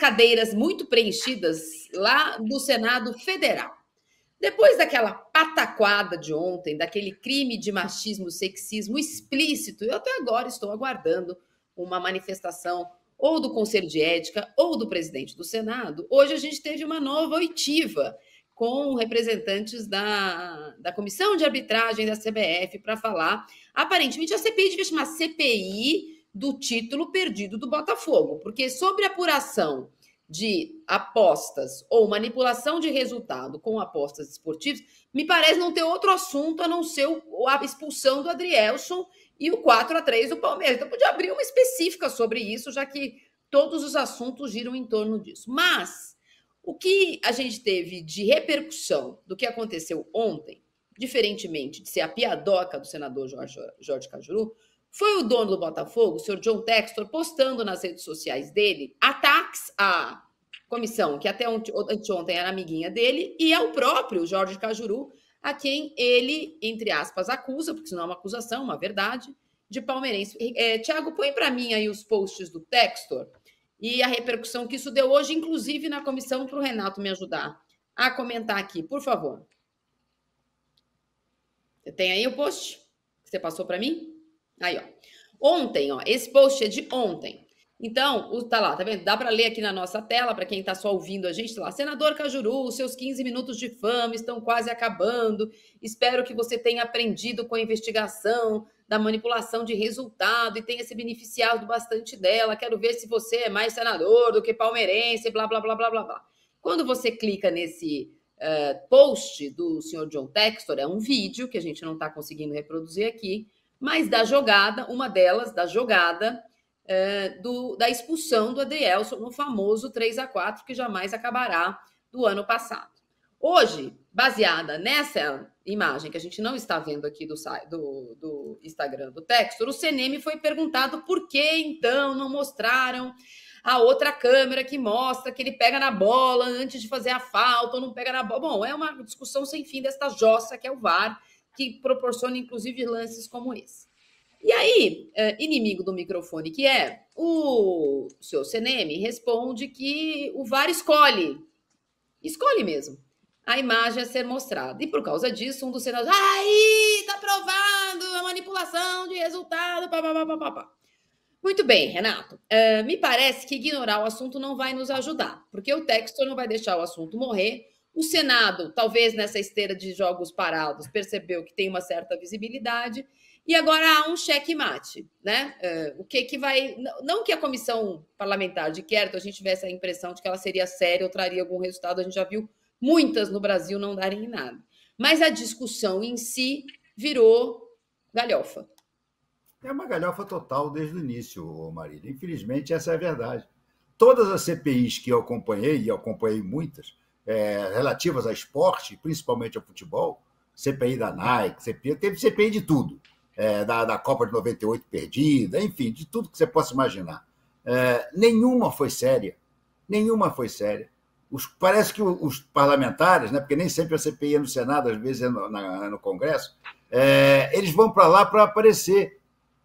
cadeiras muito preenchidas lá do Senado Federal. Depois daquela pataquada de ontem, daquele crime de machismo, sexismo explícito, eu até agora estou aguardando uma manifestação ou do Conselho de Ética ou do presidente do Senado. Hoje a gente teve uma nova oitiva com representantes da Comissão de Arbitragem da CBF para falar. Aparentemente, a CPI devia chamar CPI do título perdido do Botafogo, porque sobre apuração de apostas ou manipulação de resultado com apostas esportivas, me parece não ter outro assunto a não ser a expulsão do Adrielson e o 4-3 do Palmeiras. Então, podia abrir uma específica sobre isso, já que todos os assuntos giram em torno disso. Mas o que a gente teve de repercussão do que aconteceu ontem, diferentemente de ser a piadoca do senador Jorge Cajuru, foi o dono do Botafogo, o senhor John Textor, postando nas redes sociais dele ataques à comissão, que até anteontem era amiguinha dele, e ao próprio Jorge Cajuru, a quem ele, entre aspas, acusa, porque isso não é uma acusação, é uma verdade, de palmeirense. Tiago, põe para mim aí os posts do Textor e a repercussão que isso deu hoje, inclusive na comissão, para o Renato me ajudar a comentar aqui, por favor. Você tem aí o post que você passou para mim? Aí, ó. Ontem, ó, esse post é de ontem. Então, tá lá, tá vendo? Dá para ler aqui na nossa tela, para quem está só ouvindo a gente, tá lá. Senador Cajuru, seus 15 minutos de fama estão quase acabando. Espero que você tenha aprendido com a investigação da manipulação de resultado e tenha se beneficiado bastante dela. Quero ver se você é mais senador do que palmeirense, blá, blá, blá, blá, blá, blá. Quando você clica nesse post do senhor John Textor, é um vídeo que a gente não está conseguindo reproduzir aqui, mas da jogada, uma delas, da jogada da expulsão do Adrielson no famoso 3-4, que jamais acabará, do ano passado. Hoje, baseada nessa imagem que a gente não está vendo aqui do Instagram do Textor, o CNM foi perguntado por que, então, não mostraram a outra câmera que mostra que ele pega na bola antes de fazer a falta ou não pega na bola. Bom, é uma discussão sem fim desta jossa que é o VAR, que proporciona, inclusive, lances como esse. E aí, inimigo do microfone que é, o seu CNM responde que o VAR escolhe mesmo, a imagem a ser mostrada. E por causa disso, um dos senadores, aí, tá provado a manipulação de resultado, pá. Muito bem, Renato. Me parece que ignorar o assunto não vai nos ajudar, porque o Textor não vai deixar o assunto morrer. O Senado, talvez nessa esteira de jogos parados, percebeu que tem uma certa visibilidade e agora há um checkmate, né? O que vai... Não que a comissão parlamentar de inquérito a gente tivesse a impressão de que ela seria séria ou traria algum resultado, a gente já viu muitas no Brasil não darem em nada. Mas a discussão em si virou galhofa. É uma galhofa total desde o início, Marília. Infelizmente, essa é a verdade. Todas as CPIs que eu acompanhei, e eu acompanhei muitas, relativas a esporte, principalmente ao futebol, CPI da Nike, teve CPI de tudo, da Copa de 98 perdida, enfim, de tudo que você possa imaginar. Nenhuma foi séria. Parece que os parlamentares, né, porque nem sempre a CPI é no Senado, às vezes é no Congresso, eles vão para lá para aparecer.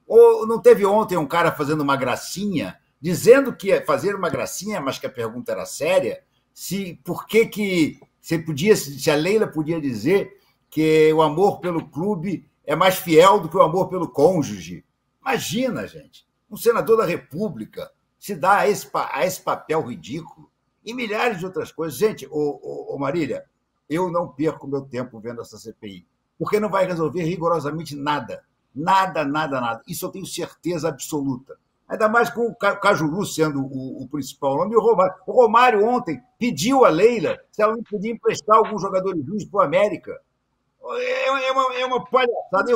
Ou não teve ontem um cara fazendo uma gracinha, dizendo que ia fazer uma gracinha, mas que a pergunta era séria, se a Leila podia dizer que o amor pelo clube é mais fiel do que o amor pelo cônjuge. Imagina, gente, um senador da República se dá a esse papel ridículo e milhares de outras coisas. Gente, Marília, eu não perco meu tempo vendo essa CPI, porque não vai resolver rigorosamente nada. Nada. Isso eu tenho certeza absoluta. Ainda mais com o Cajuru sendo o principal nome. O Romário ontem pediu a Leila se ela não podia emprestar alguns jogadores ruins para o América. É uma palhaçada.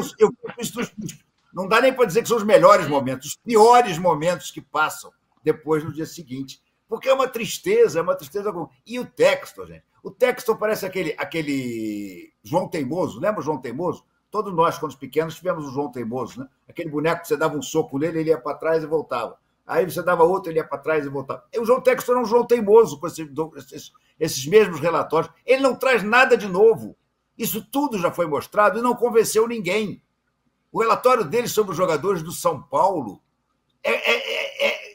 Não dá nem para dizer que são os melhores momentos, os piores momentos que passam depois no dia seguinte. Porque é uma tristeza. E o Textor, gente? O Textor parece aquele João Teimoso. Lembra o João Teimoso? Todos nós, quando pequenos, tivemos o João Teimoso, né? Aquele boneco que você dava um soco nele, ele ia para trás e voltava. Aí você dava outro, ele ia para trás e voltava. E o João Textor é um João Teimoso com esses mesmos relatórios. Ele não traz nada de novo. Isso tudo já foi mostrado e não convenceu ninguém. O relatório dele sobre os jogadores do São Paulo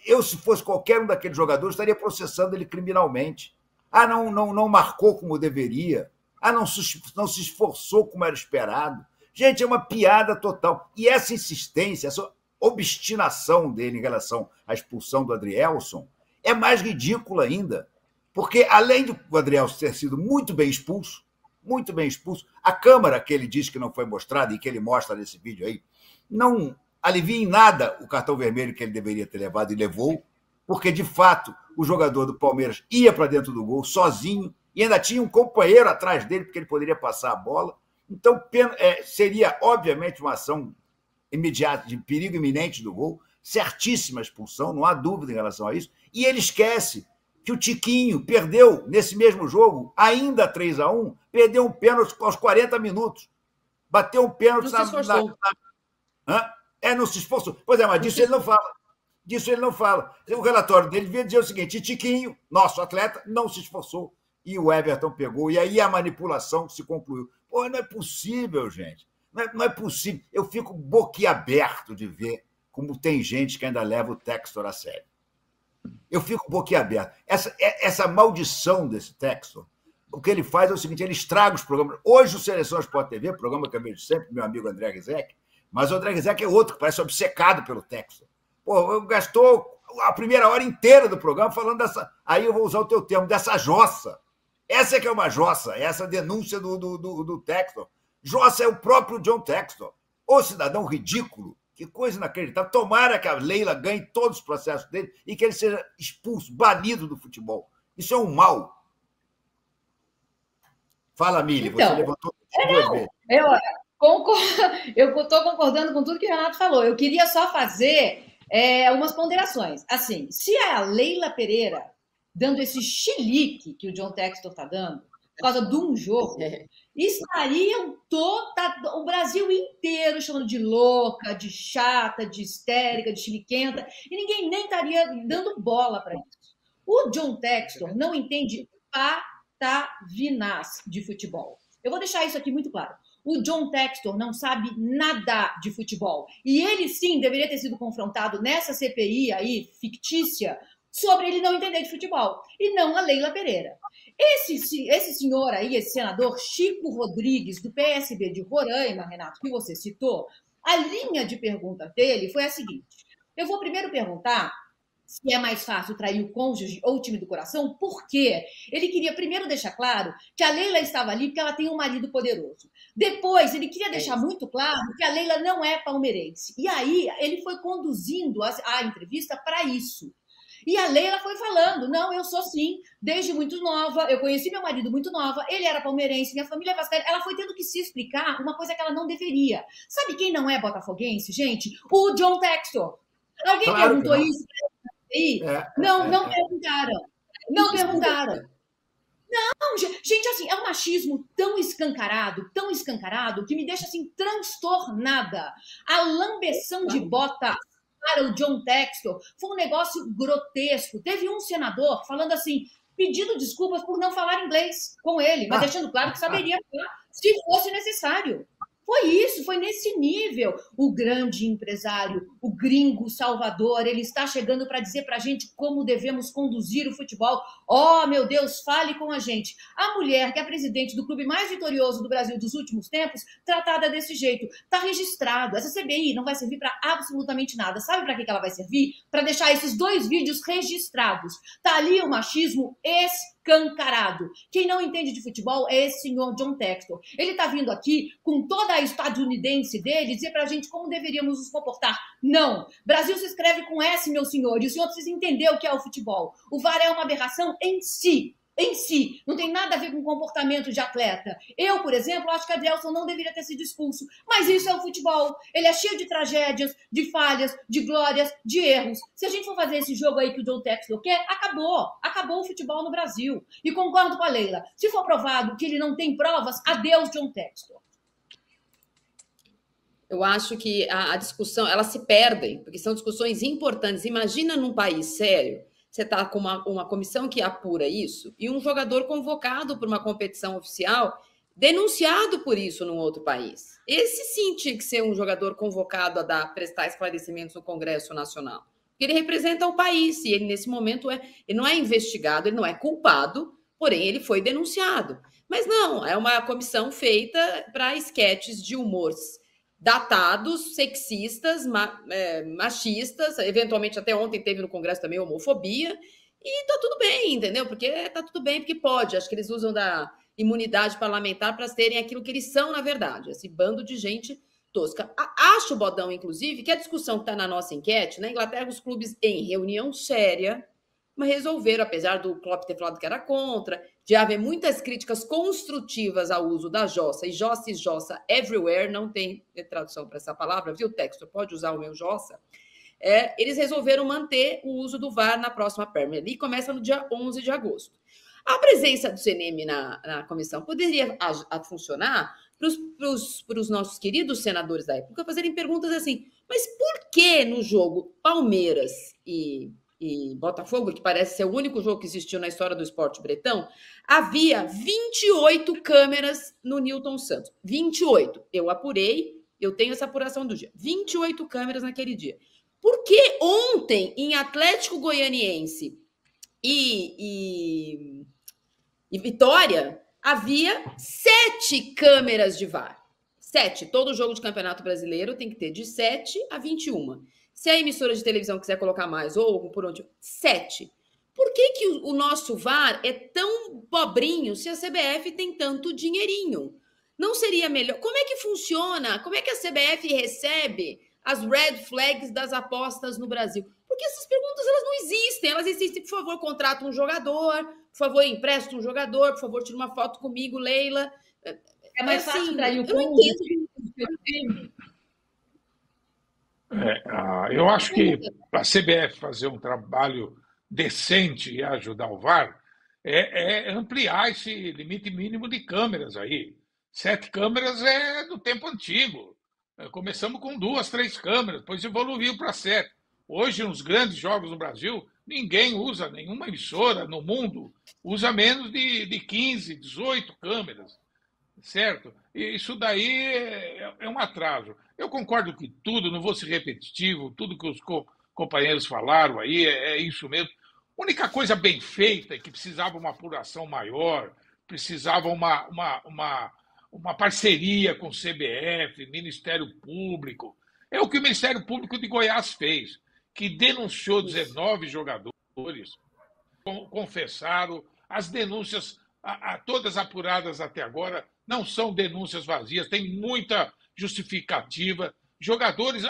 Eu, se fosse qualquer um daqueles jogadores, estaria processando ele criminalmente. Ah, não marcou como deveria. Ah, não se esforçou como era esperado. Gente, é uma piada total. E essa insistência, essa obstinação dele em relação à expulsão do Adrielson é mais ridícula ainda. Porque, além do Adrielson ter sido muito bem expulso, a câmera que ele diz que não foi mostrada e que ele mostra nesse vídeo aí, não alivia em nada o cartão vermelho que ele deveria ter levado e levou, porque, de fato, o jogador do Palmeiras ia para dentro do gol sozinho e ainda tinha um companheiro atrás dele, porque ele poderia passar a bola. Então, seria, obviamente, uma ação imediata, de perigo iminente do gol, certíssima expulsão, não há dúvida em relação a isso, e ele esquece que o Tiquinho perdeu, nesse mesmo jogo, ainda 3-1, perdeu um pênalti aos 40 minutos. Bateu um pênalti não se esforçou. Pois é, mas disso ele não fala. O relatório dele devia dizer o seguinte: Tiquinho, nosso atleta, não se esforçou. E o Everton pegou. E aí a manipulação se concluiu. Pô, não é possível, gente. Não é possível. Eu fico boquiaberto de ver como tem gente que ainda leva o Textor a sério. Eu fico boquiaberto. Essa maldição desse Textor, o que ele faz é o seguinte: ele estraga os programas. Hoje o Seleção Sport TV, programa que eu vejo sempre, meu amigo André Rizek, mas o André Rizek é outro que parece obcecado pelo Textor. Pô, gastou a primeira hora inteira do programa falando dessa... Aí eu vou usar o teu termo, dessa jossa. Essa é que é uma jossa, essa denúncia do Textor. Jossa é o próprio John Textor. Ô cidadão ridículo, que coisa inacreditável. Tomara que a Leila ganhe todos os processos dele e que ele seja expulso, banido do futebol. Isso é um mal. Fala, Mili, então, você levantou duas vezes. Eu estou concordando com tudo que o Renato falou. Eu queria só fazer umas ponderações. Assim, se é a Leila Pereira dando esse chilique que o John Textor está dando, por causa de um jogo, estariam o Brasil inteiro chamando de louca, de chata, de histérica, de chiliquenta, e ninguém nem estaria dando bola para isso. O John Textor não entende patavinás de futebol. Eu vou deixar isso aqui muito claro. O John Textor não sabe nada de futebol. E ele, sim, deveria ter sido confrontado nessa CPI aí, fictícia, sobre ele não entender de futebol. E não a Leila Pereira. Esse senhor aí, esse senador Chico Rodrigues, do PSB de Roraima, Renato, que você citou, a linha de pergunta dele foi a seguinte. Eu vou primeiro perguntar se é mais fácil trair o cônjuge ou o time do coração, por quê? Ele queria primeiro deixar claro que a Leila estava ali porque ela tem um marido poderoso. Depois, ele queria deixar muito claro que a Leila não é palmeirense. E aí, ele foi conduzindo a entrevista para isso. E a Leila foi falando, não, eu sou sim, desde muito nova, eu conheci meu marido muito nova, ele era palmeirense, minha família é vascaína. Ela foi tendo que se explicar uma coisa que ela não deveria. Sabe quem não é botafoguense, gente? O John Textor. Alguém perguntou isso? Não perguntaram. Não perguntaram. Não, gente, assim, é um machismo tão escancarado, que me deixa, assim, transtornada. A lambeção de bota para o John Textor foi um negócio grotesco. Teve um senador falando assim, pedindo desculpas por não falar inglês com ele, mas deixando claro que saberia falar se fosse necessário. Foi isso, foi nesse nível. O grande empresário, o gringo Salvador, ele está chegando para dizer para a gente como devemos conduzir o futebol. Oh, meu Deus, fale com a gente. A mulher, que é a presidente do clube mais vitorioso do Brasil dos últimos tempos, tratada desse jeito. Está registrado. Essa CPI não vai servir para absolutamente nada. Sabe para que ela vai servir? Para deixar esses 2 vídeos registrados. Está ali o machismo escancarado. Quem não entende de futebol é esse senhor John Textor. Ele está vindo aqui com toda a estadunidense dele dizer pra gente como deveríamos nos comportar. Não. Brasil se escreve com S, meu senhor, e o senhor precisa entender o que é o futebol. O VAR é uma aberração em si. Não tem nada a ver com comportamento de atleta. Eu, por exemplo, acho que a Adrielson não deveria ter sido expulso. Mas isso é o futebol. Ele é cheio de tragédias, de falhas, de glórias, de erros. Se a gente for fazer esse jogo aí que o John Textor quer, acabou. Acabou o futebol no Brasil. E concordo com a Leila. Se for provado que ele não tem provas, adeus, John Textor. Eu acho que a discussão, elas se perdem, porque são discussões importantes. Imagina num país sério, você está com uma comissão que apura isso e um jogador convocado para uma competição oficial denunciado por isso num outro país. Esse sim tinha que ser um jogador convocado a prestar esclarecimentos no Congresso Nacional. Ele representa o país e ele, nesse momento, ele não é investigado, ele não é culpado, porém, ele foi denunciado. Mas não, é uma comissão feita para esquetes de humor datados, sexistas, machistas, eventualmente até ontem teve no Congresso também homofobia, e tá tudo bem, entendeu? Porque tá tudo bem, porque pode. Acho que eles usam da imunidade parlamentar para serem aquilo que eles são, na verdade, esse bando de gente tosca. Acho, Bodão, inclusive, que a discussão que está na nossa enquete, na Inglaterra, os clubes em reunião séria, mas resolveram, apesar do Klopp ter falado que era contra, de haver muitas críticas construtivas ao uso da jossa, e jossa everywhere, não tem tradução para essa palavra, viu, Texto? Pode usar o meu jossa. Eles resolveram manter o uso do VAR na próxima Premier League, começa no dia 11 de agosto. A presença do CNM na comissão poderia funcionar para os nossos queridos senadores da época fazerem perguntas assim, mas por que no jogo Palmeiras e Botafogo, que parece ser o único jogo que existiu na história do esporte bretão, havia 28 câmeras no Newton Santos. 28. Eu apurei, eu tenho essa apuração do dia. 28 câmeras naquele dia. Por que ontem, em Atlético Goianiense e Vitória, havia 7 câmeras de VAR? 7. Todo jogo de campeonato brasileiro tem que ter de 7 a 21. Se a emissora de televisão quiser colocar mais, ou por onde, 7. Por que o nosso VAR é tão pobrinho se a CBF tem tanto dinheirinho? Não seria melhor? Como é que funciona? Como é que a CBF recebe as red flags das apostas no Brasil? Porque essas perguntas elas não existem. Elas existem, por favor, contrata um jogador, por favor, empresta um jogador, por favor, tira uma foto comigo, Leila. É mais fácil trair o povo. Eu acho que para a CBF fazer um trabalho decente e ajudar o VAR é ampliar esse limite mínimo de câmeras aí. 7 câmeras é do tempo antigo. Começamos com 2, 3 câmeras, depois evoluiu para 7. Hoje, nos grandes jogos no Brasil, ninguém usa, nenhuma emissora no mundo usa menos de 15, 18 câmeras, certo? E isso daí é um atraso. Eu concordo que tudo, não vou ser repetitivo, tudo que os companheiros falaram aí é isso mesmo. A única coisa bem feita é que precisava uma apuração maior, precisava uma parceria com o CBF, Ministério Público. É o que o Ministério Público de Goiás fez, que denunciou 19 jogadores, confessaram, as denúncias, todas apuradas até agora, não são denúncias vazias, tem muita justificativa, jogadores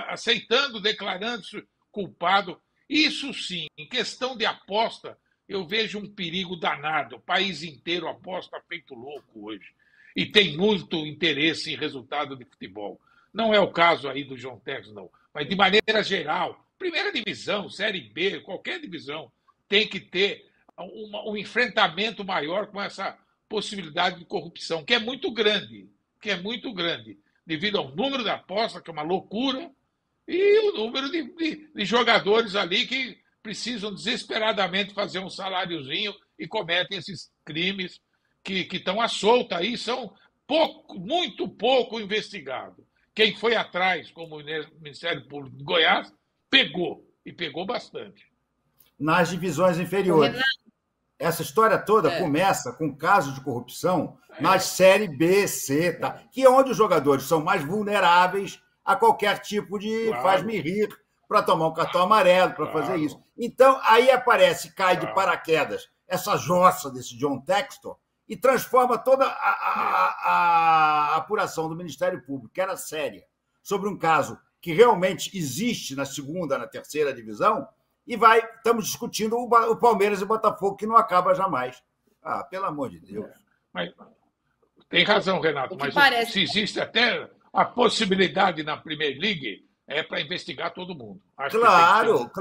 aceitando, declarando-se culpado. Isso sim, em questão de aposta, eu vejo um perigo danado. O país inteiro aposta feito louco hoje. E tem muito interesse em resultado de futebol. Não é o caso aí do John Tex, não. Mas, de maneira geral, primeira divisão, Série B, qualquer divisão, tem que ter um enfrentamento maior com essa possibilidade de corrupção, que é muito grande, devido ao número de apostas, que é uma loucura, e o número de jogadores ali que precisam desesperadamente fazer um saláriozinho e cometem esses crimes que estão à solta aí, são muito pouco investigados. Quem foi atrás, como o Ministério Público de Goiás, pegou, e pegou bastante. Nas divisões inferiores. Essa história toda começa com casos de corrupção nas Série B, C, tá? Que é onde os jogadores são mais vulneráveis a qualquer tipo de faz-me rir para tomar um cartão amarelo, para fazer isso. Então, aí aparece, cai de paraquedas, essa jossa desse John Textor e transforma toda a apuração do Ministério Público, que era séria, sobre um caso que realmente existe na segunda, na terceira divisão, e estamos discutindo o Palmeiras e o Botafogo, que não acaba jamais. Pelo amor de Deus. Mas, tem razão, Renato, mas se existe até a possibilidade na Premier League, é para investigar todo mundo. Acho claro.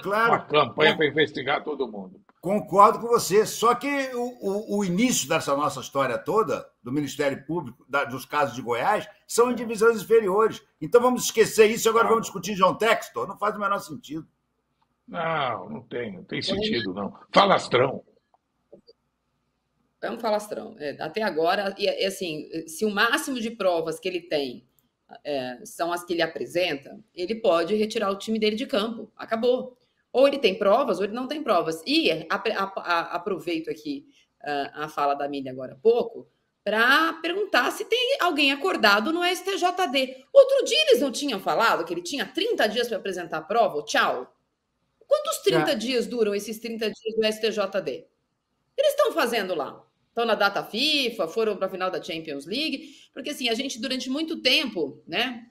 Uma campanha para investigar todo mundo. Concordo com você, só que o início dessa nossa história toda, do Ministério Público, dos casos de Goiás, são em divisões inferiores. Então vamos esquecer isso e agora vamos discutir John Textor? Não faz o menor sentido. Não tem sentido, não. Falastrão. É um falastrão. Até agora, assim, se o máximo de provas que ele tem são as que ele apresenta, ele pode retirar o time dele de campo. Acabou. Ou ele tem provas, ou ele não tem provas. E aproveito aqui a fala da Mili agora há pouco, para perguntar se tem alguém acordado no STJD. Outro dia eles não tinham falado que ele tinha 30 dias para apresentar a prova? Tchau. Quantos 30 dias duram esses 30 dias do STJD? Eles estão fazendo lá. Estão na data FIFA, foram para a final da Champions League, porque assim, a gente durante muito tempo, né,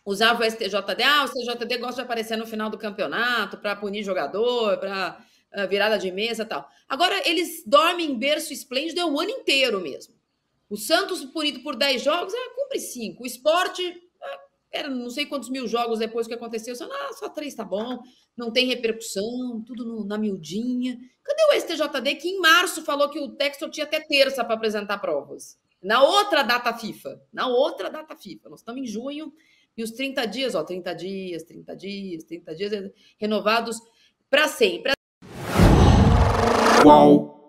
usava o STJD, o STJD gosta de aparecer no final do campeonato para punir jogador, para virada de mesa e tal. Agora, eles dormem em berço esplêndido o ano inteiro mesmo. O Santos, punido por 10 jogos, cumpre 5. O Sport, era não sei quantos mil jogos depois que aconteceu, só 3 tá bom, não tem repercussão, tudo na miudinha. Cadê o STJD que em março falou que o Textor tinha até terça para apresentar provas? Na outra data FIFA. Nós estamos em junho e os 30 dias, 30 dias, renovados para sempre. Qual?